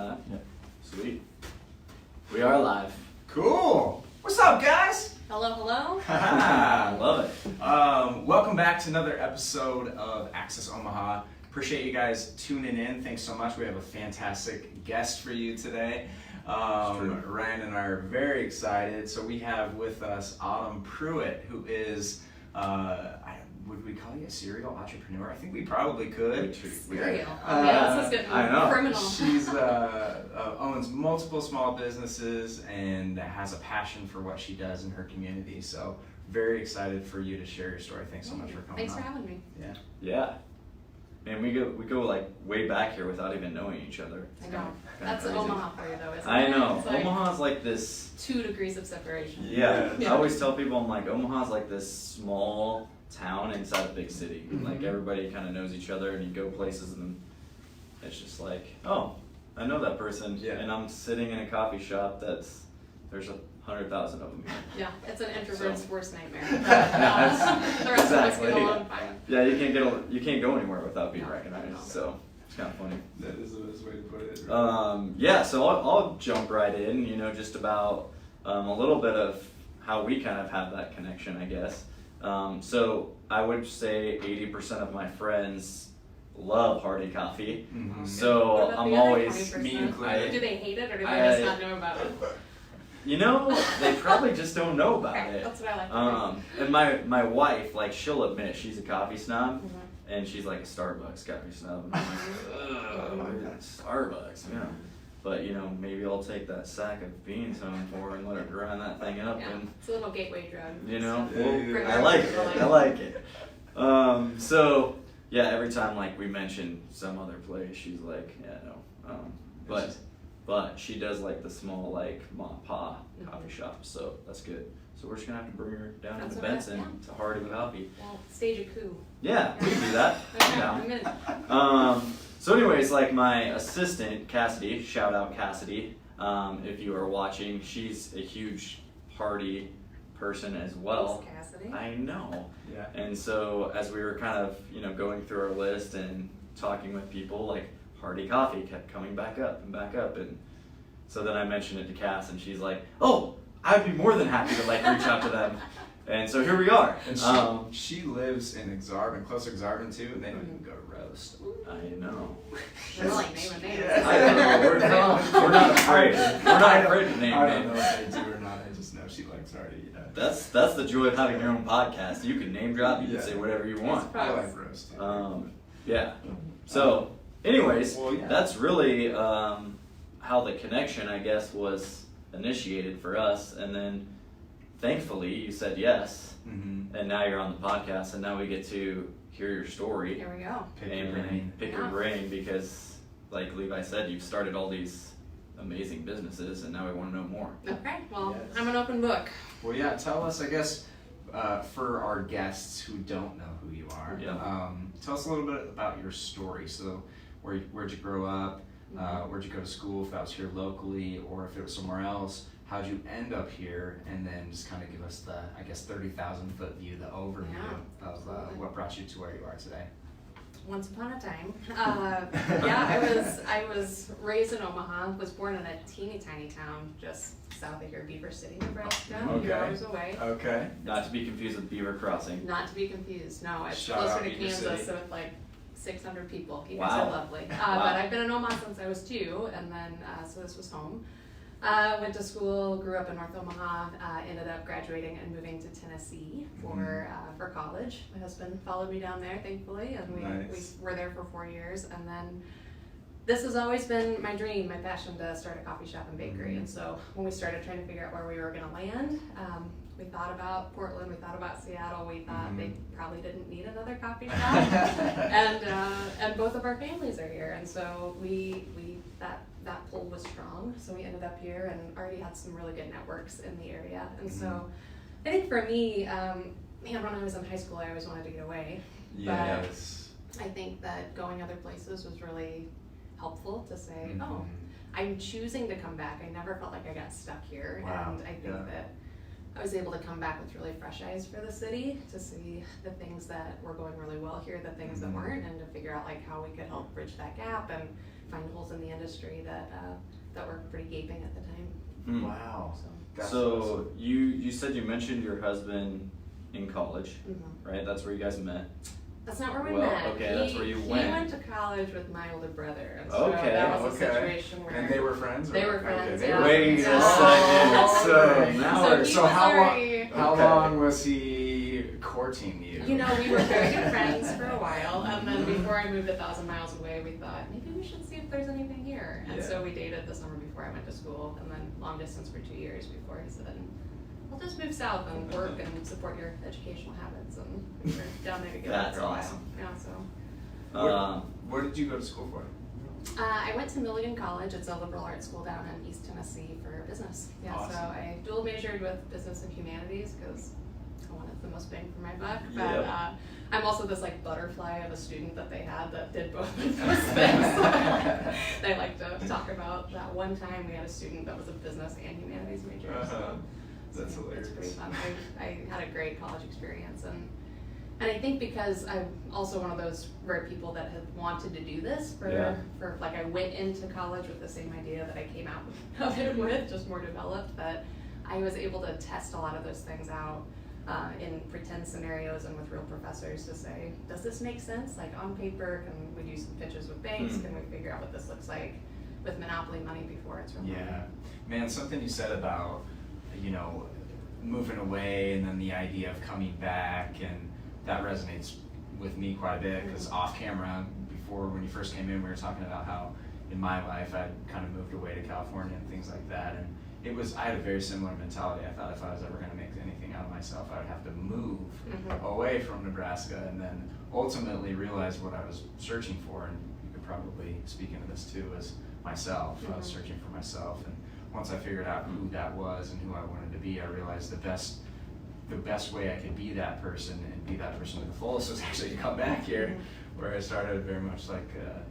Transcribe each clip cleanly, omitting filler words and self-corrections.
live? Yeah. Sweet. We are live. Cool. What's up, guys? Hello, hello. Love it. Welcome back to another episode of Access Omaha. Appreciate you guys tuning in. Thanks so much. We have a fantastic guest for you today. Ryan and I are very excited. So we have with us Pruitt, who is, would we call you a serial entrepreneur? I think we probably could. Serial. Yeah, this is good. I know. Criminal. She's owns multiple small businesses and has a passion for what she does in her community. So very excited for you to share your story. Thanks so much for coming. Thanks for having me. Yeah. Man, we go like way back here without even knowing each other. I know. That's crazy. Omaha for you, though, isn't it? I know. It's like Omaha's like this. 2 degrees of separation. Yeah. I always tell people, I'm like, Omaha's like this small town inside a big city. Mm-hmm. Like everybody kind of knows each other, and you go places, and it's just like, oh, I know that person, and I'm sitting in a coffee shop there's 100,000 of them. Yeah, it's an introvert's worst nightmare. Yeah, the rest exactly. of us get along fine. Yeah, you can't go anywhere without being recognized. So it's kind of funny. That is the best way to put it. So I'll jump right in. Just about a little bit of how we kind of have that connection, I guess. So I would say 80% of my friends love Hardy Coffee. Mm-hmm. So I'm always 20%? Do they hate it or do they just not know about it? They probably just don't know about it. That's what I like to And my wife, like, she'll admit she's a coffee snob, and she's like a Starbucks coffee snob. And I'm like, Starbucks, yeah. But maybe I'll take that sack of beans home for her and let her grind that thing up. Yeah, And it's a little gateway drug. I like it. So yeah, every time like we mention some other place, she's like, yeah, no. But she does like the small like mom and pop coffee shop, so that's good. So we're just gonna have to bring her down to Benson to Hardy Coffee. Well, stage a coup. Yeah, we can do that. I'm in. So anyways, like my assistant Cassidy, shout out Cassidy, if you are watching, she's a huge Hardy person as well. Thanks, Cassidy. I know. Yeah. And so as we were kind of going through our list and talking with people, like Hardy Coffee kept coming back up, and so then I mentioned it to Cass, and she's like, "Oh, I'd be more than happy to like reach out to them." And so here we are. And she lives in Exarban, close to Exarban too, and they don't even go roast. I know. They're like naming names. I know. We're not afraid. We're not afraid to name I don't names. know if they do or not. I just know she likes Hardy. That's the joy of having your own podcast. You can name drop. You can say whatever you want. I like roast. Yeah. So, anyways, Well, yeah. that's really how the connection, I guess, was initiated for us, and then thankfully you said yes, and now you're on the podcast, and now we get to hear your story. Here we go. Pick your brain, because, like Levi said, you've started all these amazing businesses, and now we want to know more. Okay, well, Yes. I'm an open book. Well, yeah. Tell us, I guess, for our guests who don't know who you are. Yeah. Tell us a little bit about your story. So, where'd you grow up? Where'd you go to school, if that was here locally or if it was somewhere else? How'd you end up here? And then just kind of give us the, I guess, 30,000-foot view, the overview of what brought you to where you are today. Once upon a time. I was raised in Omaha, was born in a teeny tiny town just south of here, Beaver City, Nebraska, a few hours away. Okay. Not to be confused with Beaver Crossing. Not to be confused, no, it's Shout closer out to Beaver Kansas, City. so it's like 600 people. You Wow. guys are lovely. But I've been in Omaha since I was 2, and then, so this was home. Went to school, grew up in North Omaha, ended up graduating and moving to Tennessee for college. My husband followed me down there, thankfully, and we were there for 4 years. And then this has always been my dream, my passion to start a coffee shop and bakery. And so when we started trying to figure out where we were going to land, we thought about Portland, we thought about Seattle, we thought they probably didn't need another coffee shop. And both of our families are here, and so that pull was strong, so we ended up here and already had some really good networks in the area. And so I think for me, when I was in high school, I always wanted to get away. Yes. But I think that going other places was really helpful to say, oh, I'm choosing to come back. I never felt like I got stuck here. Wow. And I think that I was able to come back with really fresh eyes for the city to see the things that were going really well here, the things that weren't, and to figure out like how we could help bridge that gap and find holes in the industry that were pretty gaping at the time. Wow. So you said you mentioned your husband in college, Mm-hmm. right? That's where you guys met. That's not where we Well, met. okay, that's where you went. He went to college with my older brother, and so Okay, that was okay. a situation where And they were friends? They or- were friends, they yeah. were- Wait a Yeah. second. So now So we're he So was how long? already- How Okay. long was he courting you? You know, we were very good friends for a while, and then before I moved 1,000 miles away, we thought maybe we should see if there's anything here. And Yeah. so we dated the summer before I went to school, and then long distance for 2 years before he said, "We'll just move south and work and support your educational habits." And we were down there together That's for a while. awesome. Yeah, so. Where did you go to school for? I went to Milligan College. It's a liberal arts school down in East Tennessee for business. Yeah, Awesome. so I dual majored with business and humanities because I wanted the most bang for my buck. But Yep. I'm also this like butterfly of a student that they had that did both of those things. They like to talk about that one time we had a student that was a business and humanities major. Uh-huh. So That's it's hilarious. pretty fun. I had a great college experience and I think because I'm also one of those rare people that have wanted to do this for like I went into college with the same idea that I came out of it with, just more developed, that I was able to test a lot of those things out in pretend scenarios and with real professors to say, does this make sense? Like on paper, can we do some pitches with banks? Can we figure out what this looks like with monopoly money before it's real money? Yeah, man, something you said about, you know, moving away and then the idea of coming back, and that resonates with me quite a bit because off camera, before when you first came in, we were talking about how in my life I'd kind of moved away to California and things like that, and I had a very similar mentality. I thought if I was ever going to make anything out of myself, I would have to move away from Nebraska, and then ultimately realize what I was searching for, and you could probably speak into this too, as myself. I was searching for myself, and once I figured out who that was and who I wanted to be, I realized the best way I could be that person and be that person to the fullest was actually to come back here, where I started very much like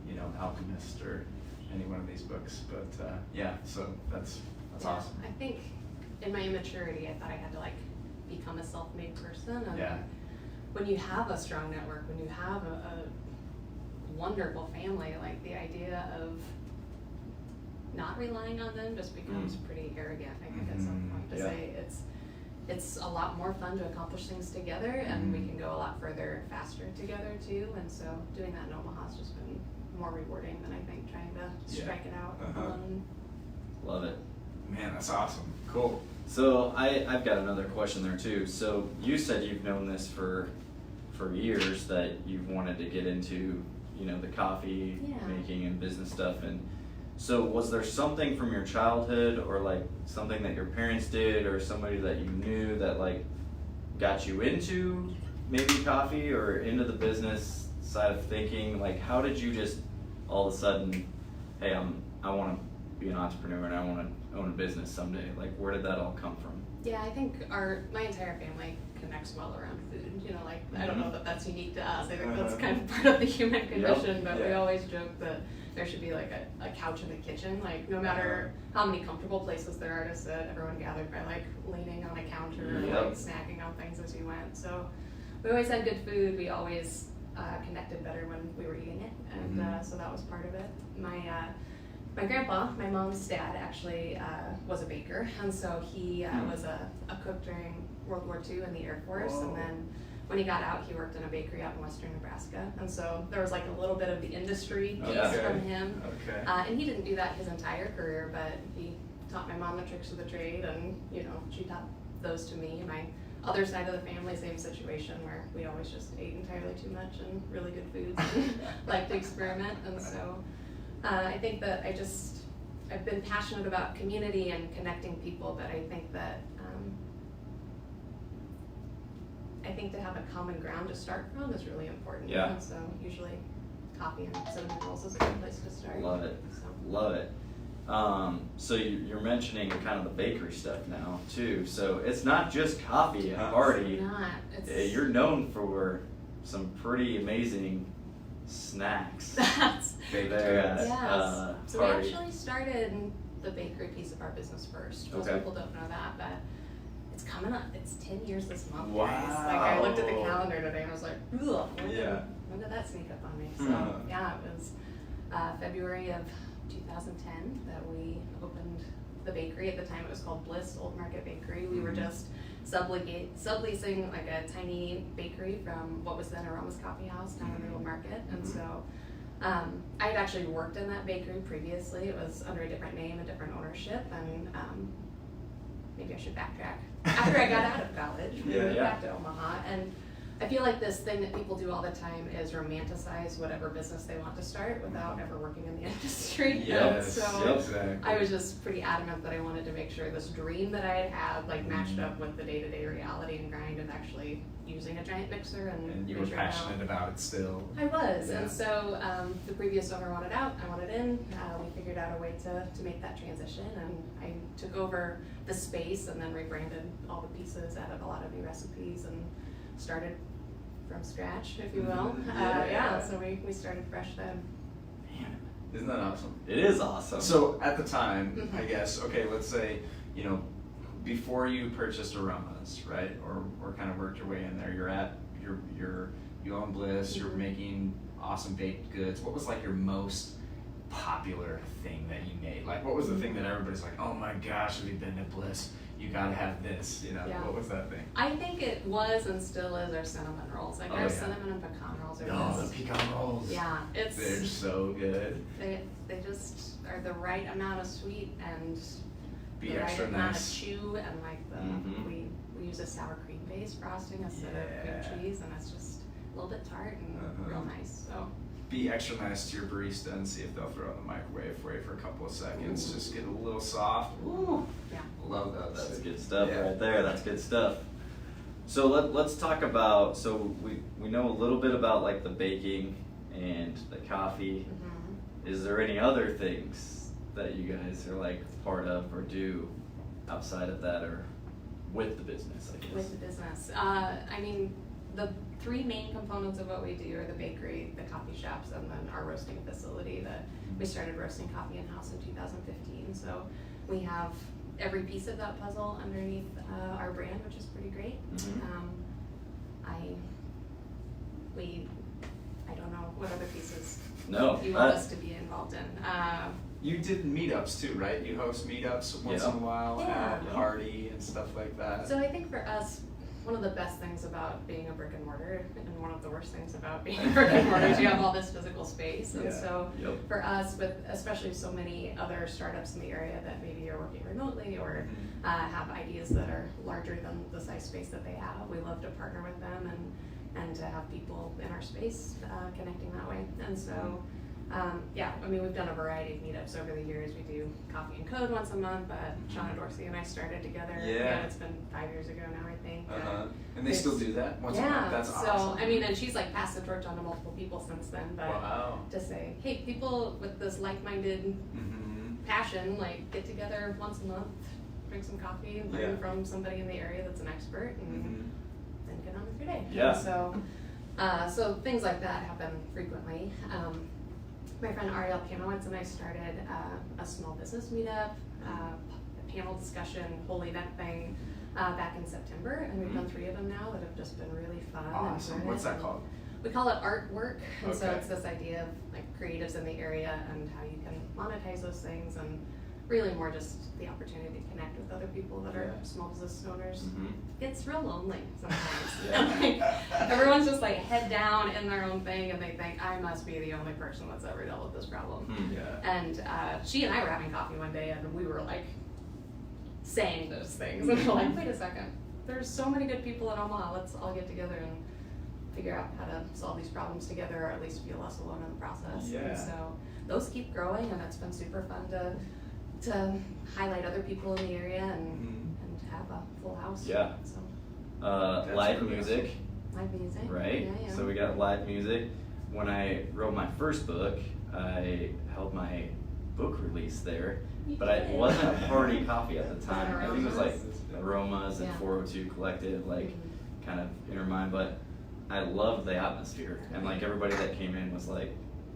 you know, Alchemist or any one of these books. But yeah, so that's awesome. I think in my immaturity, I thought I had to like become a self-made person. And when you have a strong network, when you have a wonderful family, like the idea of not relying on them just becomes pretty arrogant, I think, at some point, to say it's a lot more fun to accomplish things together, and we can go a lot further faster together too. And so doing that in Omaha has just been more rewarding than I think trying to strike it out alone. Love it. Man, that's awesome. Cool. So I've got another question there too. So you said you've known this for years, that you've wanted to get into, you know, the coffee making and business stuff. And so was there something from your childhood, or like something that your parents did, or somebody that you knew that like got you into maybe coffee or into the business side of thinking? Like, how did you just all of a sudden, hey, I want to be an entrepreneur and I want to own a business someday? Like, where did that all come from? Yeah, I think my entire family connects well around food. You know, like I don't know that that's unique to us. I think that's kind of part of the human condition. But we always joke that there should be like a couch in the kitchen. Like no matter how many comfortable places there are to sit, everyone gathered by like leaning on a counter, like snacking on things as you went. So we always had good food. We always connected better when we were eating it, and so that was part of it. My grandpa, my mom's dad, actually was a baker, and so he was a cook during World War II in the Air Force, and then when he got out, he worked in a bakery out in western Nebraska, and so there was like a little bit of the industry piece from him. And he didn't do that his entire career, but he taught my mom the tricks of the trade, and you know, she taught those to me. My other side of the family, same situation, where we always just ate entirely too much and really good foods and liked to experiment, and so I think that I've been passionate about community and connecting people, but I think that to have a common ground to start from is really important. Yeah. And so usually coffee and cinnamon rolls is a good place to start. Love it. Love it. So you're mentioning kind of the bakery stuff now too. So it's not just coffee at Party. It's not. You're known for some pretty amazing snacks. Yes. So we actually started the bakery piece of our business first. Most people don't know that, but it's coming up. It's 10 years this month, Wow. guys. Like I looked at the calendar today and I was like, ugh, Yeah. when did that sneak up on me? So yeah, it was February of 2010 that we opened the bakery. At the time it was called Bliss Old Market Bakery. We were just subleasing like a tiny bakery from what was then Aroma's Coffee House down in the Old Market. And so I had actually worked in that bakery previously. It was under a different name, a different ownership, and maybe I should backtrack. After I got out of college, we moved back to Omaha, and I feel like this thing that people do all the time is romanticize whatever business they want to start without ever working in the industry. Yes, so exactly. I was just pretty adamant that I wanted to make sure this dream that I had had like matched up with the day-to-day reality and grind of actually using a giant mixer and you were measuring out. passionate about it still. I was, Yeah. and so the previous owner wanted out, I wanted in. We figured out a way to make that transition, and I took over the space and then rebranded all the pieces, added a lot of new recipes, and started from scratch, if you will. So we started fresh then. Man, Isn't that awesome? it is awesome. So at the time, I guess, okay, let's say, you know, before you purchased Aromas, right, or kind of worked your way in there, you own Bliss, you're making awesome baked goods. What was like your most popular thing that you made? Like, what was the thing that everybody's like, oh my gosh, have you been to Bliss? You gotta have this, you know? Yeah. What was that thing? I think it was and still is our cinnamon rolls. Like our cinnamon and pecan rolls are Oh, just, the pecan rolls. yeah, They're it's so good. they just are the right amount of sweet and Be the extra right amount of nice. chew, and like the we use a sour cream based frosting instead of cream cheese, and it's just a little bit tart and real nice. So Be extra nice to your barista and see if they'll throw it in the microwave for you for a couple of seconds. Just get a little soft. Ooh, yeah. love that. That's good stuff Yeah. right there. That's good stuff. So let's talk about, so we know a little bit about like the baking and the coffee. Is there any other things that you guys are like part of or do outside of that or with the business, I guess? With the business. I mean, the three main components of what we do are the bakery, the coffee shops, and then our roasting facility that we started roasting coffee in-house in 2015. So we have every piece of that puzzle underneath our brand, which is pretty great. I don't know what other pieces No. you want us to be involved in. You did meetups too, right? You host meetups once in a while Yeah. at Hardy and stuff like that. So I think for us, one of the best things about being a brick and mortar, and one of the worst things about being a brick and mortar, is you have all this physical space. And so for us, with especially so many other startups in the area that maybe are working remotely or have ideas that are larger than the size space that they have, we love to partner with them and to have people in our space connecting that way. And so I mean, we've done a variety of meetups over the years. We do Coffee and Code once a month, but Shauna Dorsey and I started together. Yeah. It's been 5 years ago now, I think. And they still do that once a month? That's awesome. So, I mean, and she's like passed the torch on to multiple people since then, but to say, hey, people with this like-minded passion, like get together once a month, drink some coffee, and learn from somebody in the area that's an expert, and then get on with your day. Yeah. And so things like that happen frequently. My friend Ariel Panowitz and I started a small business meetup, a panel discussion, whole event thing back in September, and we've done 3 of them now that have just been really fun. Awesome. What's that called? We call it artwork, and so it's this idea of like creatives in the area and how you can monetize those things, and really more just the opportunity to connect with other people that are small business owners. It's real lonely sometimes. Like, everyone's just like head down in their own thing, and they think I must be the only person that's ever dealt with this problem. And she and I were having coffee one day, and we were like saying those things, and we're like, wait a second, there's so many good people in Omaha. Let's all get together and figure out how to solve these problems together, or at least feel less alone in the process. And so those keep growing, and it's been super fun to highlight other people in the area and have a full house. Yeah. So Live music. live music. Right? Yeah. So we got live music. When I wrote my first book, I held my book release there, but it wasn't a party coffee at the time. I think it was like Aromas and 402 Collective, like kind of Inner Mind, but I loved the atmosphere, and like everybody that came in was like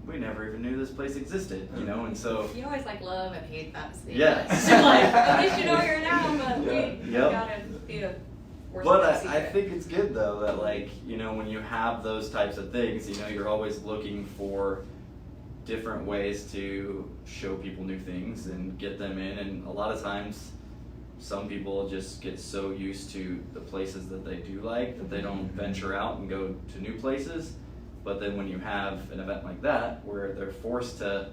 we never even knew this place existed, you know, and so. You always like love and hate that statement. Yes. Like, at least you know here now, but we Yep. gotta be a worse But place I either. think it's good though that like, you know, when you have those types of things, you know, you're always looking for different ways to show people new things and get them in, and a lot of times some people just get so used to the places that they do like that they don't venture out and go to new places. But then when you have an event like that where they're forced to,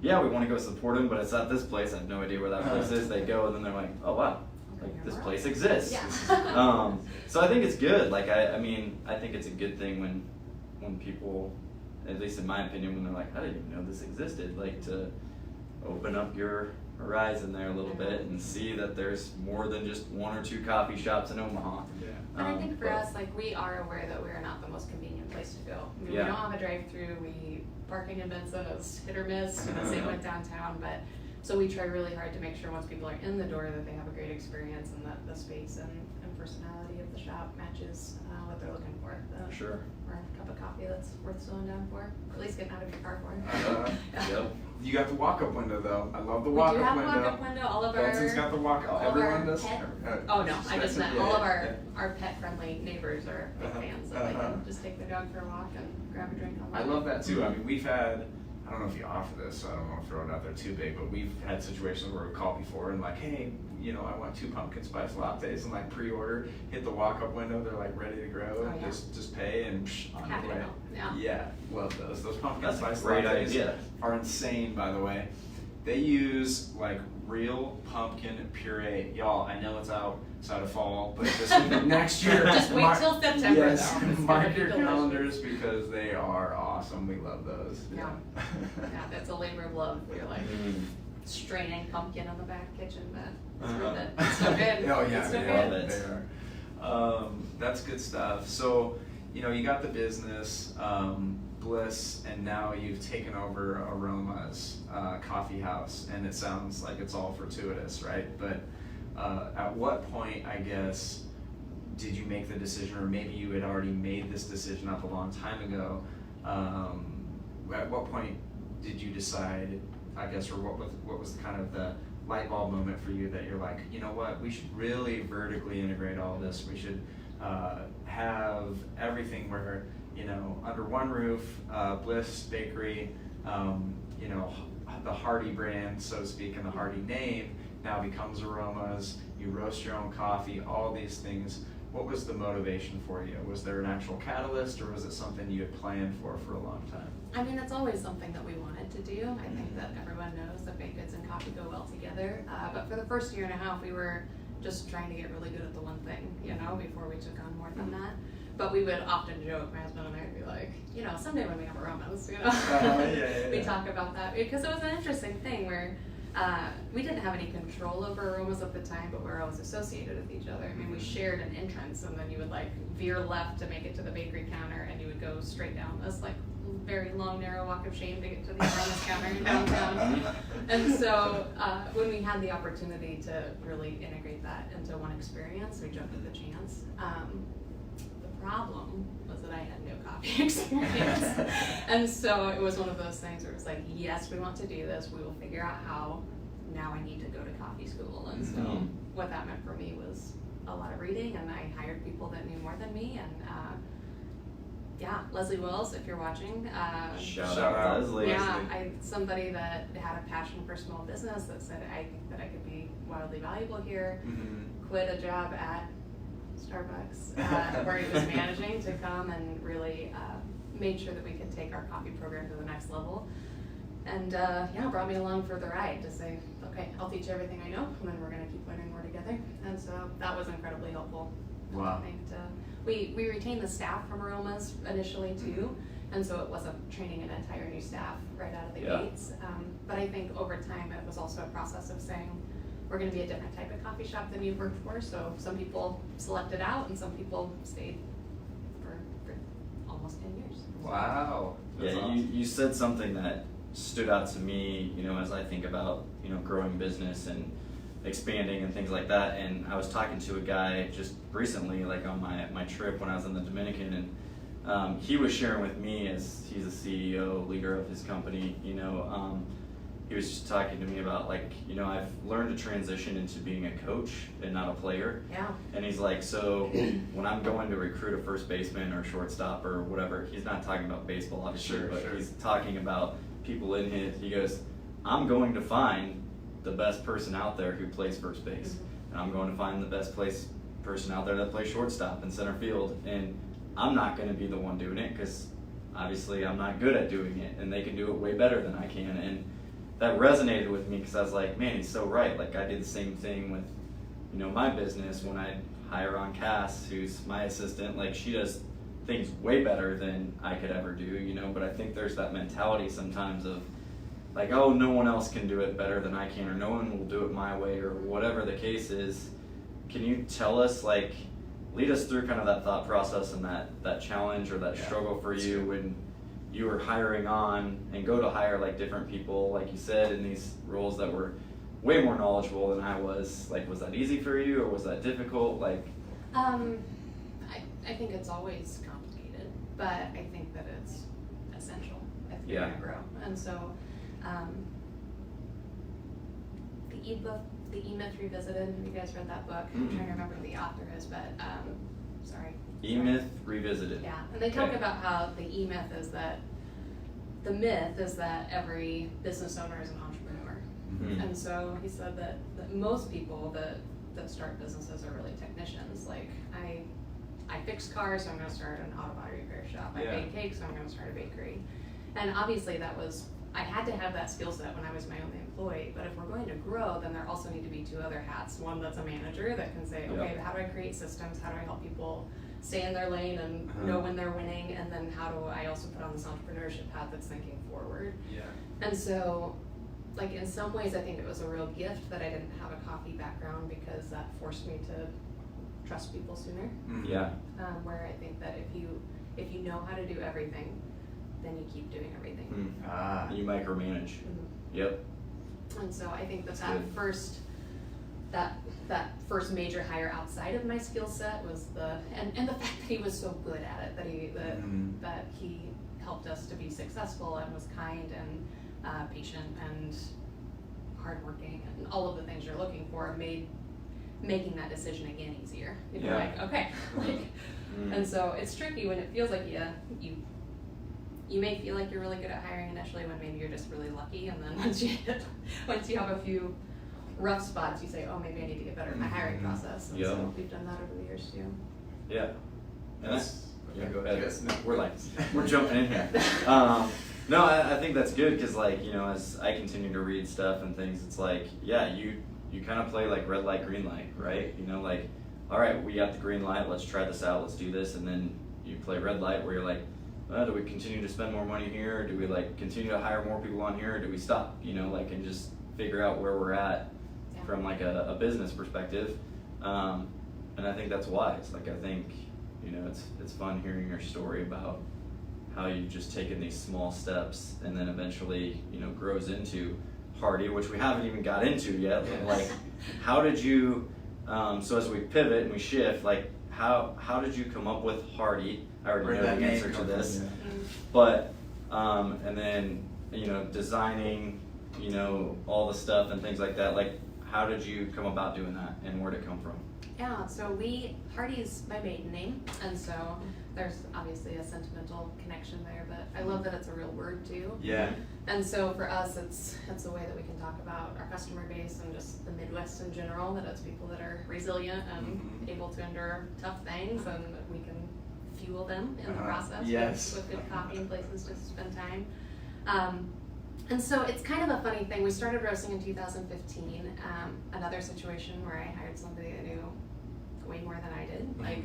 yeah, we want to go support them, but it's at this place, I have no idea where that place is, they go and then they're like, oh wow, like this place exists. Yeah. So I think it's good. Like I mean, I think it's a good thing when people, at least in my opinion, when they're like, I didn't even know this existed, like to open up your horizon there a little bit and see that there's more than just 1 or 2 coffee shops in Omaha. Yeah. And I think for us, like, we are aware that we are not the most convenient place to go. I mean, Yeah. we don't have a drive-through. Parking in Benson is hit or miss. You know, same with downtown, but so we try really hard to make sure once people are in the door that they have a great experience and that the space and personality of the shop matches what they're looking for. Sure. Or a cup of coffee that's worth slowing down for, or at least getting out of your car for. Yeah. Yep. You got the walk-up window though. I love the We walk-up do have window. a walk-up window. All of our Benson's got the walk-up. all of Everyone our does. pet- Oh no, I just meant yeah, all of yeah. our pet-friendly neighbors are big fans, so they can just take their dog for a walk and grab a drink on the I way. love that too. I mean, we've had, I don't know if you offer this, so I don't want to throw it out there too big, but we've had situations where we called before and like, hey, you know, I want 2 pumpkin spice lattes and like pre-order, hit the walk-up window, they're like ready to go, Oh, yeah. just pay and on Happy the to way. know. Yeah. Yeah, love those. Those pumpkin That's a spice great lattes idea. are insane, by the way. They use like real pumpkin puree. Y'all, I know it's out of fall, but just next year. Just wait till September, Yes, though. It's gonna mark be your delicious. calendars because they are awesome. We love those. Yeah. Yeah, that's a labor of love. You're like Mm. straining pumpkin on the back kitchen, but it's Uh-huh. worth it. It's so good. Oh yeah, It's so they good. are. They are. That's good stuff. So, you know, you got the business, Bliss, and now you've taken over Aroma's coffee house, and it sounds like it's all fortuitous, right? But at what point, I guess, did you make the decision, or maybe you had already made this decision up a long time ago? At what point did you decide, I guess, or what was kind of the light bulb moment for you that you're like, you know what, we should really vertically integrate all this. We should have everything where, you know, under one roof, Bliss Bakery, you know, the Hardy brand, so to speak, and the Hardy name now becomes Aromas. You roast your own coffee, all these things. What was the motivation for you? Was there an actual catalyst, or was it something you had planned for a long time? I mean, it's always something that we wanted to do. I think that everyone knows that baked goods and coffee go well together. But for the first year and a half, we were just trying to get really good at the one thing, you know, before we took on more than that. But we would often joke, my husband and I would be like, you know, someday when we have Aromas, you know, Yeah. we talk about that because it was an interesting thing where we didn't have any control over Aromas at the time, but we were always associated with each other. I mean, we shared an entrance, and then you would like veer left to make it to the bakery counter, and you would go straight down this like very long, narrow walk of shame to get to the Aromas counter in downtown. And so when we had the opportunity to really integrate that into one experience, we jumped at the chance. The problem was that I had no coffee experience. And so it was one of those things where it was like, yes, we want to do this. We will figure out how. Now I need to go to coffee school. And so what that meant for me was a lot of reading, and I hired people that knew more than me. And yeah, Leslie Wills, if you're watching. Shout Shout out. out Leslie. Yeah, somebody that had a passion for small business that said, I think that I could be wildly valuable here. Quit a job at Starbucks where he was managing to come and really made sure that we could take our coffee program to the next level. And yeah, brought me along for the ride to say, okay, I'll teach you everything I know, and then we're going to keep learning more together. And so that was incredibly helpful. Wow. I think we retained the staff from Aromas initially too, and so it wasn't training an entire new staff right out of the gates. But I think over time it was also a process of saying, we're going to be a different type of coffee shop than you've worked for. So some people selected out, and some people stayed for almost 10 years. Wow. That's Yeah, awesome. you said something that stood out to me, you know, as I think about, you know, growing business and expanding and things like that. And I was talking to a guy just recently, like on my trip when I was in the Dominican, and he was sharing with me, as he's a CEO, leader of his company, you know, he was just talking to me about, like, you know, I've learned to transition into being a coach and not a player. Yeah. And he's like, so when I'm going to recruit a first baseman or shortstop or whatever, he's not talking about baseball, obviously, but he's talking about people in his, he goes, I'm going to find the best person out there who plays first base. And I'm going to find the best person out there that plays shortstop and center field. And I'm not going to be the one doing it because obviously I'm not good at doing it, and they can do it way better than I can. And that resonated with me because I was like, man, he's so right. Like, I did the same thing with, you know, my business when I hire on Cass, who's my assistant. Like, she does things way better than I could ever do, you know, but I think there's that mentality sometimes of like, oh, no one else can do it better than I can, or no one will do it my way, or whatever the case is. Can you tell us, like, lead us through kind of that thought process and that challenge or that struggle for you when you were hiring on and go to hire like different people, like you said, in these roles that were way more knowledgeable than I was? Like, was that easy for you, or was that difficult? Like, I think it's always complicated, but I think that it's essential if you're gonna grow. And so, the E-Myth Revisited. Have you guys read that book? I'm trying to remember who the author is, but sorry. E-Myth Revisited. Yeah, and they talk about how the E-Myth is that the myth is that every business owner is an entrepreneur. And so he said that most people that start businesses are really technicians. Like, I fix cars, so I'm going to start an auto body repair shop. I bake cakes, so I'm going to start a bakery. And obviously I had to have that skill set when I was my own employee, but if we're going to grow, then there also need to be two other hats. One that's a manager that can say, okay, how do I create systems? How do I help people stay in their lane and know when they're winning? And then how do I also put on this entrepreneurship hat that's thinking forward? Yeah. And so, like, in some ways, I think it was a real gift that I didn't have a coffee background, because that forced me to trust people sooner. Yeah. Where I think that if you know how to do everything, then you keep doing everything. You micromanage. Yep. And so I think that first major hire outside of my skill set was and the fact that he was so good at it, that he helped us to be successful and was kind and patient and hardworking and all of the things you're looking for made making that decision again easier. You're like, okay, and so it's tricky when it feels like you may feel like you're really good at hiring initially when maybe you're just really lucky, and then once you have a few rough spots, you say, oh, maybe I need to get better at my hiring process. And so we've done that over the years too. Yeah. Go ahead. We're jumping in here. No, I think that's good because, like, you know, as I continue to read stuff and things, it's like, you kind of play like red light, green light, right? You know, like, all right, we got the green light, let's try this out, let's do this, and then you play red light where you're like, do we continue to spend more money here? Or do we like continue to hire more people on here? Or do we stop? You know, like, and just figure out where we're at from like a business perspective. And I think that's wise. Like, I think, you know, it's fun hearing your story about how you've just taken these small steps and then eventually, you know, grows into Hardy, which we haven't even got into yet. Like, how did you, so as we pivot and we shift, like, how did you come up with Hardy? I already know the answer to this, but and then, you know, designing, you know, all the stuff and things like that. Like, how did you come about doing that, and where did it come from? Yeah, so Hardy's my maiden name, and so there's obviously a sentimental connection there, but I love that it's a real word too. Yeah. And so for us, it's a way that we can talk about our customer base and just the Midwest in general, that it's people that are resilient and able to endure tough things, and we can fuel them in the process with good coffee and places to spend time. And so it's kind of a funny thing. We started roasting in 2015. Another situation where I hired somebody that knew way more than I did. Like,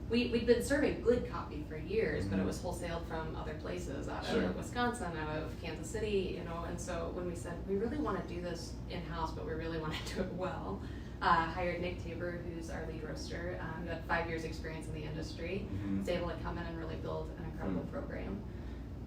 we'd been serving good coffee for years, but it was wholesaled from other places, out of Wisconsin, out of Kansas City, you know. And so when we said we really want to do this in-house, but we really want to do it well, hired Nick Tabor, who's our lead roaster, who had 5 years experience in the industry, was able to come in and really build an incredible program.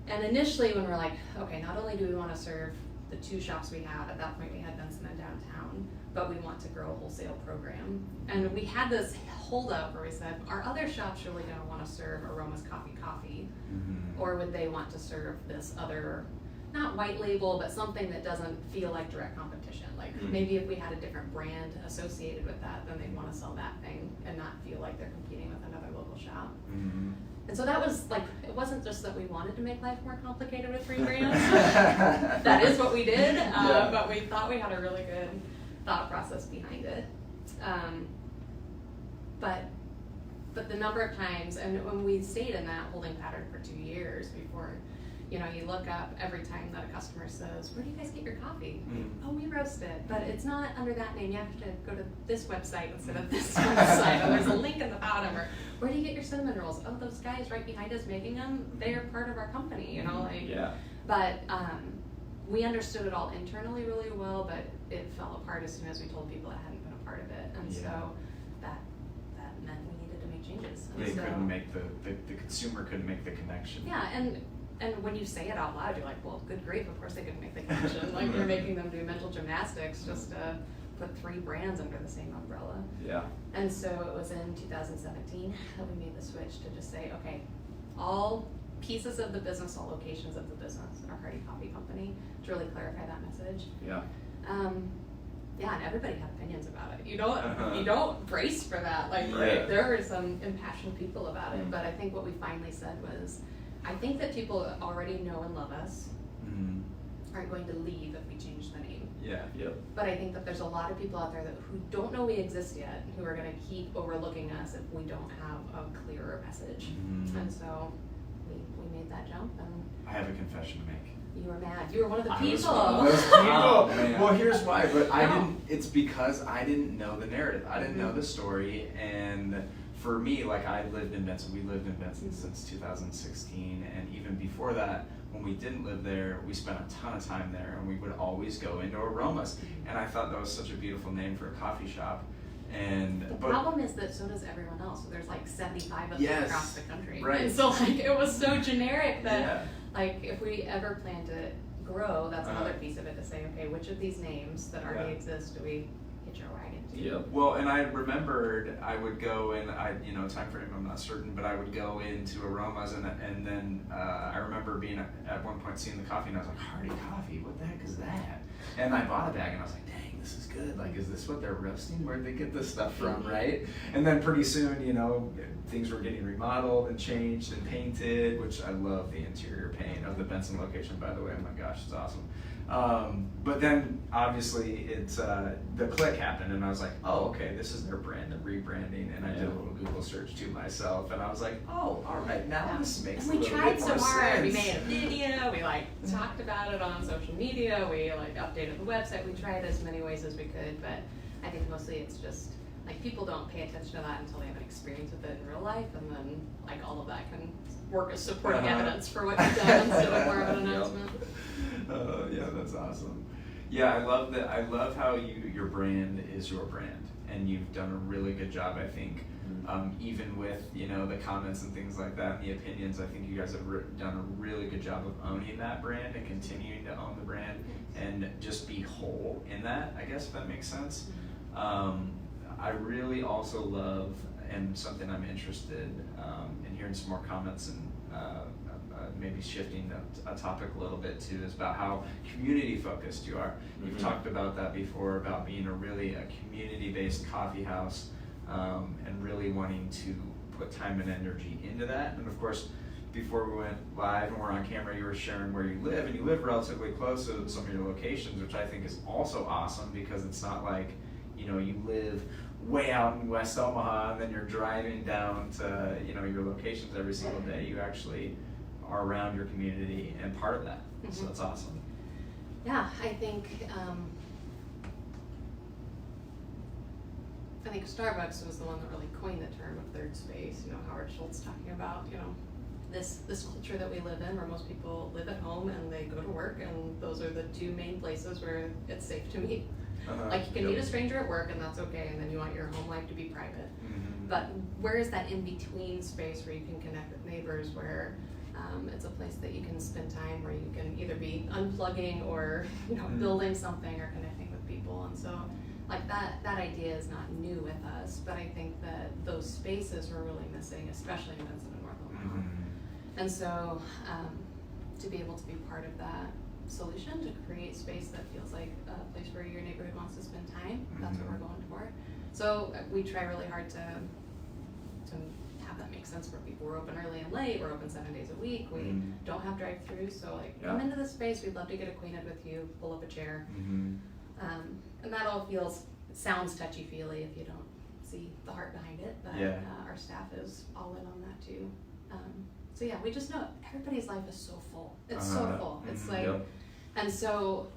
And initially when we're like, okay, not only do we want to serve the 2 shops we have, at that point we had Benson and downtown, but we want to grow a wholesale program. And we had this hold up where we said, are other shops really going to want to serve Aroma's coffee, or would they want to serve this other, not white label, but something that doesn't feel like direct competition? Like maybe if we had a different brand associated with that, then they'd want to sell that thing and not feel like they're competing with another local shop. And so that was like, it wasn't just that we wanted to make life more complicated with 3 brands. That is what we did, but we thought we had a really good thought process behind it. But the number of times, and when we stayed in that holding pattern for 2 years before, you know, you look up every time that a customer says, where do you guys get your coffee? Oh, we roast it, but it's not under that name. You have to go to this website instead of this website. Or there's a link at the bottom. Or where do you get your cinnamon rolls? Oh, those guys right behind us making them, they're part of our company, you know, like. Yeah. But we understood it all internally really well, but it fell apart as soon as we told people it hadn't been a part of it. And so that meant we needed to make changes. And they couldn't make the consumer couldn't make the connection. Yeah, and when you say it out loud, you're like, well, good grief, of course they couldn't make the connection. Like, you're making them do mental gymnastics just to put 3 brands under the same umbrella. Yeah. And so it was in 2017 that we made the switch to just say, okay, all pieces of the business, all locations of the business are Hardy Coffee Company, to really clarify that message. Yeah. Yeah, and everybody had opinions about it. You don't brace for that. Like, there were some impassioned people about it, but I think what we finally said was, I think that people that already know and love us aren't going to leave if we change the name. Yeah. Yep. But I think that there's a lot of people out there who don't know we exist yet, who are going to keep overlooking us if we don't have a clearer message. And so we made that jump. And I have a confession to make. You were mad. You were one of the people. I was one of those people. Well, here's why. But I didn't. It's because I didn't know the narrative. I didn't know the story, and for me, like, I lived in Benson. We lived in Benson since 2016, and even before that, when we didn't live there, we spent a ton of time there, and we would always go into Aromas. And I thought that was such a beautiful name for a coffee shop. And the problem is that so does everyone else. So there's like 75 of them yes, across the country. Right. And so like it was so generic that like if we ever plan to grow, that's another piece of it to say, okay, which of these names that already exist do we hitch our wagon to? Yep. Well, and I remembered I would go and time frame I'm not certain, but I would go into Aromas and then I remember being at one point seeing the coffee and I was like, Hardy Coffee, what the heck is that? And I bought a bag and I was like, dang, this is good. Like, is this what they're roasting? Where'd they get this stuff from, right? And then pretty soon, things were getting remodeled and changed and painted, which I love the interior paint of the Benson location, by the way. Oh my gosh, it's awesome. But then obviously it's the click happened and I was like, oh, okay, this is their brand, they're rebranding, and I did a little Google search to myself and I was like, oh, all right, now this makes a little bit more sense. And we tried so hard. We made a video, we talked about it on social media, we updated the website, we tried as many ways as we could, but I think mostly it's just like people don't pay attention to that until they have an experience with it in real life, and then like all of that can work as supporting evidence for what you've done instead of more of an announcement. Yeah, that's awesome. Yeah, I love that. I love how your brand is your brand, and you've done a really good job, I think. Even with the comments and things like that, and the opinions, I think you guys have done a really good job of owning that brand and continuing to own the brand and just be whole in that, I guess, if that makes sense. I really also love, and something I'm interested in hearing some more comments and maybe shifting a topic a little bit too, is about how community focused you are. You've talked about that before, about being a community-based coffee house and really wanting to put time and energy into that. And of course, before we went live and we're on camera, you were sharing where you live, and you live relatively close to some of your locations, which I think is also awesome, because it's not like you live way out in West Omaha and then you're driving down to your locations every single day. You actually are around your community and part of that. So that's awesome. Yeah, I think Starbucks was the one that really coined the term of third space. Howard Schultz talking about this culture that we live in, where most people live at home and they go to work, and those are the two main places where it's safe to meet. Like, you can meet a stranger at work and that's okay, and then you want your home life to be private. But where is that in-between space where you can connect with neighbors, where it's a place that you can spend time, where you can either be unplugging or building something or connecting with people? And so like that idea is not new with us, but I think that those spaces were really missing, especially in Vincent and North Omaha. And so to be able to be part of that solution, to create space that feels like a place where your neighborhood wants to spend time, that's what we're going for. So we try really hard to have that make sense for people. We're open early and late, we're open 7 days a week, we don't have drive-throughs, so like come into the space, we'd love to get acquainted with you, pull up a chair. And that all sounds touchy-feely if you don't see the heart behind it, but our staff is all in on that too. So yeah, we just know everybody's life is so full. It's so full. It's like, and so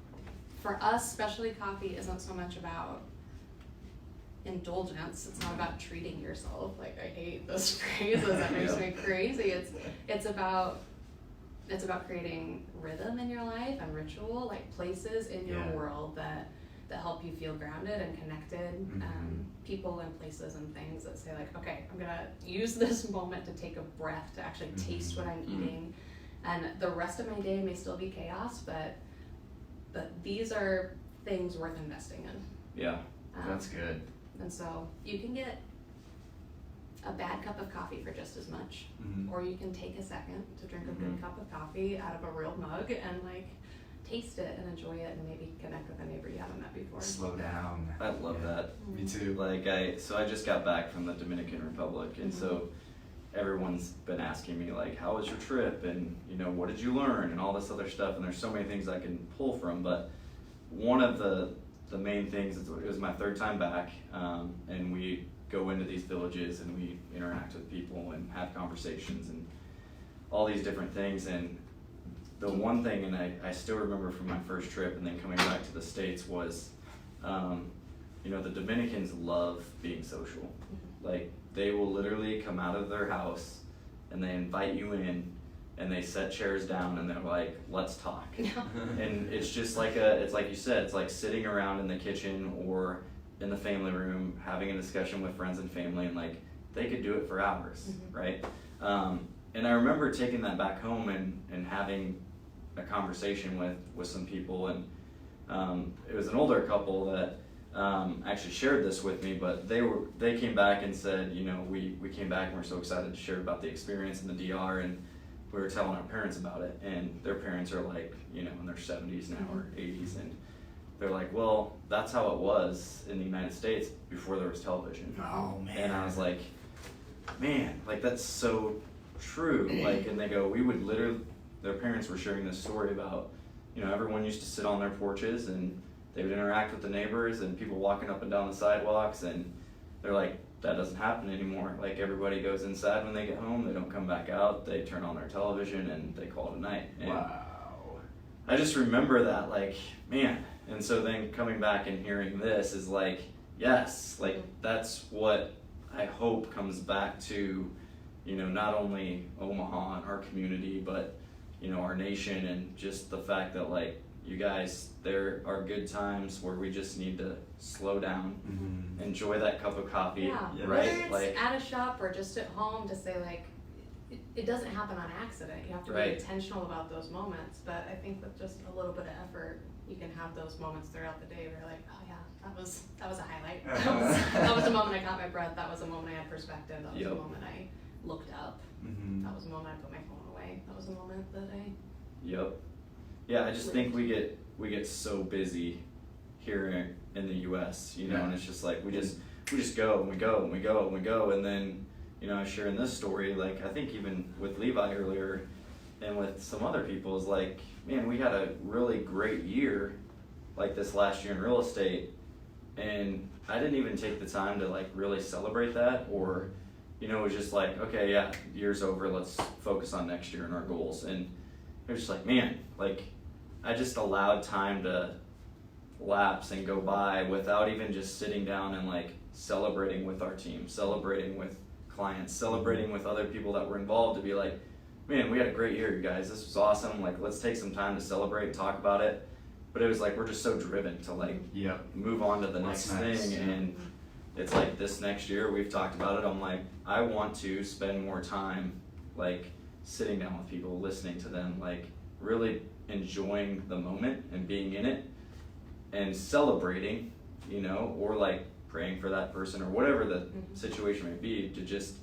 for us, specialty coffee isn't so much about indulgence. It's not about treating yourself. Like, I hate those phrases. That makes me crazy. It's about creating rhythm in your life and ritual, like places in your world that help you feel grounded and connected. People and places and things that say like, okay, I'm gonna use this moment to take a breath, to actually taste what I'm eating, and the rest of my day may still be chaos, but these are things worth investing in. Yeah, that's good. And so you can get a bad cup of coffee for just as much, or you can take a second to drink a good cup of coffee out of a real mug and like taste it and enjoy it, and maybe connect with a neighbor you haven't met before. Slow down. I love that. Me too. Like I just got back from the Dominican Republic, and so everyone's been asking me like, how was your trip, and you know, what did you learn, and all this other stuff, and there's so many things I can pull from, but one of the main things is it was my third time back, and we go into these villages and we interact with people and have conversations and all these different things. And the one thing, and I still remember from my first trip and then coming back to the States, was you know, the Dominicans love being social. Like, they will literally come out of their house and they invite you in and they set chairs down and they're like, let's talk. And it's just like it's like you said, it's like sitting around in the kitchen or in the family room having a discussion with friends and family, and like they could do it for hours, right? And I remember taking that back home and having a conversation with some people, and it was an older couple that actually shared this with me, but they came back and said, you know, we came back and we're so excited to share about the experience in the DR, and we were telling our parents about it, and their parents are like, you know, in their 70s now or 80s, and they're like, well, that's how it was in the United States before there was television. Oh man. And I was like, man, like that's so true. Like, and they go, we would literally, their parents were sharing this story about, you know, everyone used to sit on their porches and they would interact with the neighbors and people walking up and down the sidewalks, and they're like, that doesn't happen anymore. Like, everybody goes inside when they get home, they don't come back out, they turn on their television and they call it a night. And wow. I just remember that, like, man. And so then coming back and hearing this is like, yes, like that's what I hope comes back to, you know, not only Omaha and our community, but, you know, our nation, and just the fact that, like, you guys, there are good times where we just need to slow down, enjoy that cup of coffee, right? Whether it's like, at a shop or just at home, to say like, it doesn't happen on accident. You have to be intentional about those moments. But I think with just a little bit of effort, you can have those moments throughout the day where you're like, oh yeah, that was a highlight. That was a moment I caught my breath. That was a moment I had perspective. That was a moment I looked up. That was a moment I put my phone away. That was a moment that I. Yeah, I just think we get so busy here in the U.S., you know, and it's just like we just go and we go and we go and we go, and then, you know, I was sharing this story, like I think even with Levi earlier and with some other people, is like, man, we had a really great year like this last year in real estate, and I didn't even take the time to like really celebrate that, or, you know, it was just like, okay, yeah, year's over, let's focus on next year and our goals. And it was just like, man, like I just allowed time to lapse and go by without even just sitting down and like celebrating with our team, celebrating with clients, celebrating with other people that were involved, to be like, man, we had a great year, you guys, this was awesome, like let's take some time to celebrate and talk about it. But it was like, we're just so driven to like move on to the next thing. And it's like, this next year, we've talked about it, I'm like, I want to spend more time like sitting down with people, listening to them, like really enjoying the moment and being in it and celebrating you know, or like praying for that person or whatever the situation may be, to just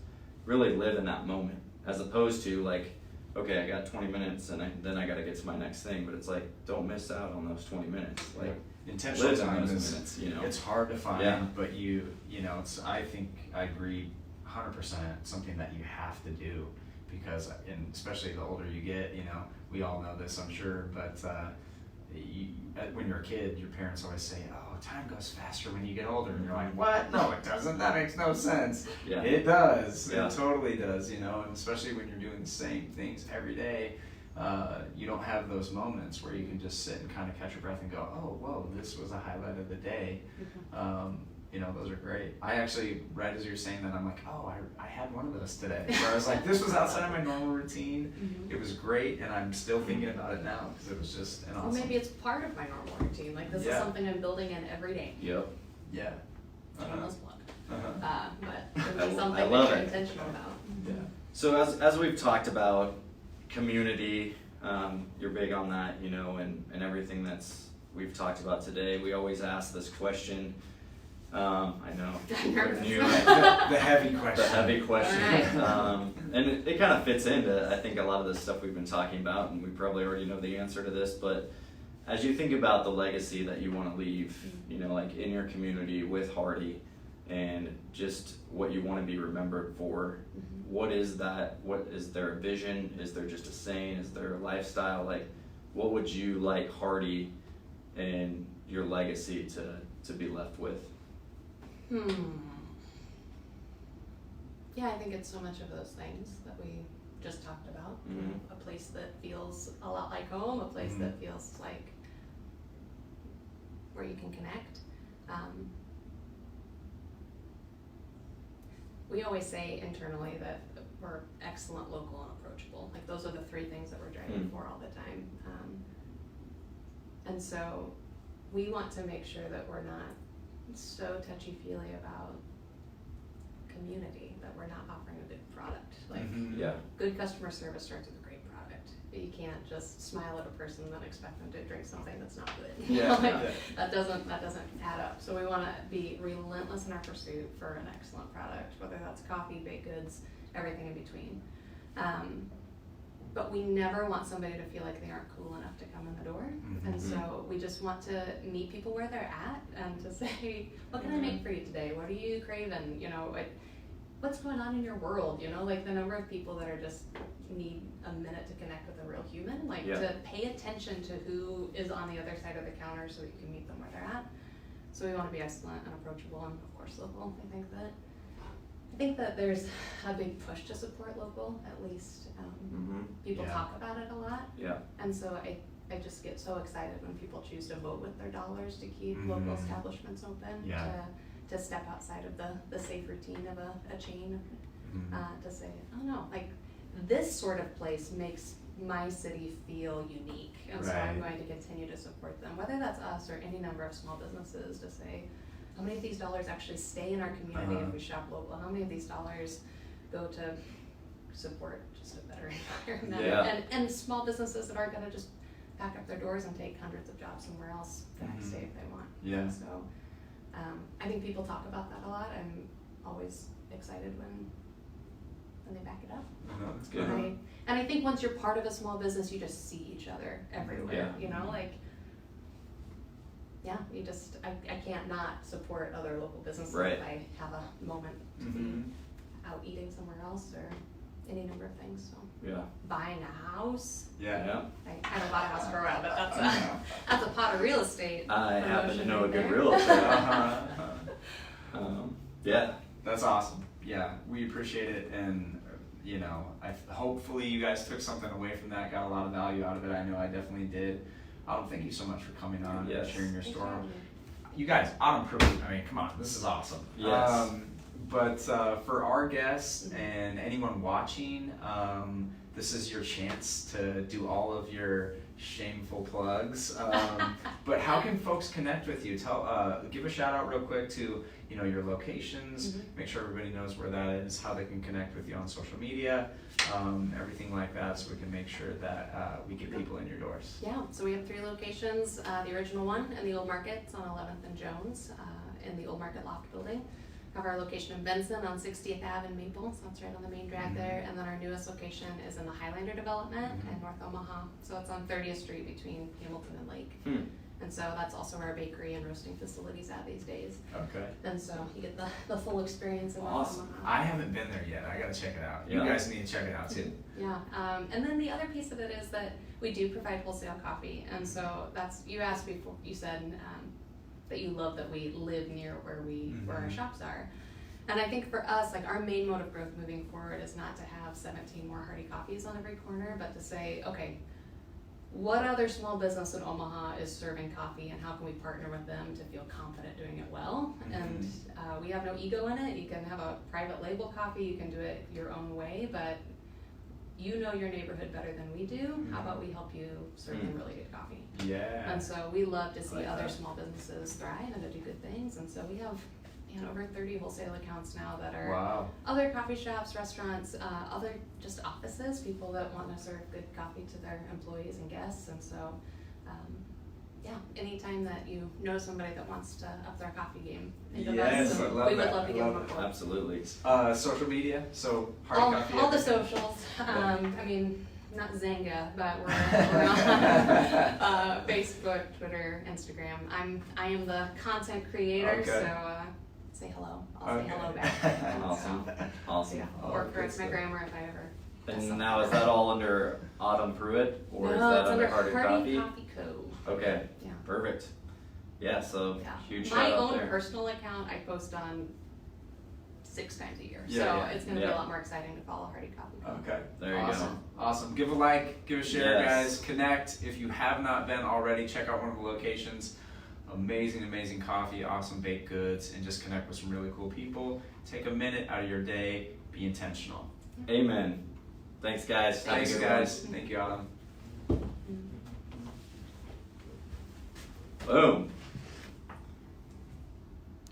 really live in that moment, as opposed to like, okay, I got 20 minutes and then I got to get to my next thing. But it's like, don't miss out on those 20 minutes. Like, intentional live in time those is, minutes, you know. it's hard to find, Yeah. but you know, it's, I think I agree 100%, something that you have to do, because, and especially the older you get, you know, we all know this, I'm sure, but when you're a kid, your parents always say, oh, time goes faster when you get older, and you're like, what? No, it doesn't. That makes no sense. Yeah. It does. Yeah. It totally does, you know, and especially when you're doing the same things every day, you don't have those moments where you can just sit and kind of catch your breath and go, oh, whoa, this was a highlight of the day. You know, those are great. I actually, right as you were saying that, I'm like, oh, I had one of those today. Where I was like, this was outside of my normal routine. It was great, and I'm still thinking about it now because it was just an awesome. Or maybe it's part of my normal routine. Like this is something I'm building in every day. Yep. Yeah. Shameless plug. But it I would be something love that you're it. intentional about. Yeah. So as we've talked about community, you're big on that, you know, and everything we've talked about today. We always ask this question. I know. I'm nervous. The heavy question. The heavy question. All right. And it kind of fits into, I think, a lot of the stuff we've been talking about, and we probably already know the answer to this, but as you think about the legacy that you want to leave, you know, like in your community with Hardy, and just what you want to be remembered for, what is that? What is there a vision? Is there just a saying? Is there a lifestyle? Like, what would you like Hardy and your legacy to be left with? Yeah, I think it's so much of those things that we just talked about. You know, a place that feels a lot like home, a place that feels like where you can connect. We always say internally that we're excellent, local, and approachable. Like those are the three things that we're driving for all the time. And so we want to make sure that we're not so touchy-feely about community, that we're not offering a good product. Like Yeah. good customer service starts with a great product. You can't just smile at a person and then expect them to drink something that's not good. You know, like, that doesn't add up. So we want to be relentless in our pursuit for an excellent product, whether that's coffee, baked goods, everything in between. But we never want somebody to feel like they aren't cool enough to come in the door. And so we just want to meet people where they're at and to say, what can I make for you today? What are you craving? You know, what's going on in your world? You know, like the number of people that are just need a minute to connect with a real human, like to pay attention to who is on the other side of the counter so you can meet them where they're at. So we want to be excellent and approachable and of course local. I think that there's a big push to support local, at least people talk about it a lot. And so I just get so excited when people choose to vote with their dollars to keep local establishments open, to step outside of the safe routine of a chain, to say, oh no, like this sort of place makes my city feel unique, and so I'm going to continue to support them, whether that's us or any number of small businesses, to say, how many of these dollars actually stay in our community if we shop local? How many of these dollars go to support just a better environment? And small businesses that aren't going to just pack up their doors and take hundreds of jobs somewhere else the next day if they want. And so I think people talk about that a lot. I'm always excited when they back it up. That's good. And I think once you're part of a small business, you just see each other everywhere. You know, like, you just, I can't not support other local businesses if I have a moment to be out eating somewhere else or any number of things. So buying a house. I haven't bought a house for a while, but that's a pot of real estate. I happen to know a good realtor. That's awesome. Yeah, we appreciate it, and you know, hopefully you guys took something away from that, got a lot of value out of it. I know I definitely did. Thank you so much for coming on and sharing your story. You guys, Autumn Pruitt, I mean, come on, this is awesome. But for our guests and anyone watching, this is your chance to do all of your shameful plugs. But how can folks connect with you? Give a shout out real quick to your locations. Make sure everybody knows where that is, how they can connect with you on social media, everything like that, so we can make sure that we get people in your doors. Yeah, so we have 3 locations. The original one in the Old Market, it's on 11th and Jones, in the Old Market Loft building. Have our location in Benson on 60th Ave in Maple, so that's right on the main drag there. And then our newest location is in the Highlander development in North Omaha. So it's on 30th Street between Hamilton and Lake. And so that's also where our bakery and roasting facilities at these days. Okay. And so you get the full experience of Awesome. Omaha. I haven't been there yet. I gotta check it out. Yeah. You guys need to check it out too. Yeah, and then the other piece of it is that we do provide wholesale coffee, and so that's, you asked before, you said that you love that we live near where our shops are. And I think for us, like, our main mode of growth moving forward is not to have 17 more Hardy Coffees on every corner, but to say, okay, what other small business in Omaha is serving coffee, and how can we partner with them to feel confident doing it well? And we have no ego in it. You can have a private label coffee, you can do it your own way, but you know your neighborhood better than we do. How about we help you serve them really good coffee? Yeah. And so we love to see like other that. small businesses thrive and to do good things. And so we have over 30 wholesale accounts now that are Wow. other coffee shops, restaurants, other just offices, people that want to serve good coffee to their employees and guests. And so, anytime that you know somebody that wants to up their coffee game, think of Yes, us, I and love we would that. love to I give love them a it. call. Absolutely. Social media. So Hardy Coffee. All the everything? socials. Yeah. I mean, not Zanga, but we're on Facebook, Twitter, Instagram. I am the content creator, Okay. so say hello. I'll say Okay. hello back. Awesome. So, Awesome. yeah, Oh, or good correct my stuff. grammar if I ever. mess And up. now is that all under Autumn Pruitt, or No, is that it's under Hardy Hardy Coffee? Coffee Co. Okay, Yeah. perfect. Yeah, so Yeah. huge My shout out own there. personal account I post on 6 times a year, Yeah, so yeah, it's going to be yeah. a lot more exciting to follow Hardy Coffee Co. Okay. There you Awesome. Awesome. Give a like, give a share, Yes. guys. Connect. If you have not been already, check out one of the locations. Amazing, amazing coffee, awesome baked goods, and just connect with some really cool people. Take a minute out of your day. Be intentional. go. Amen. Thanks, guys. Have a Thanks, good one. guys. Thank you, Autumn. Boom.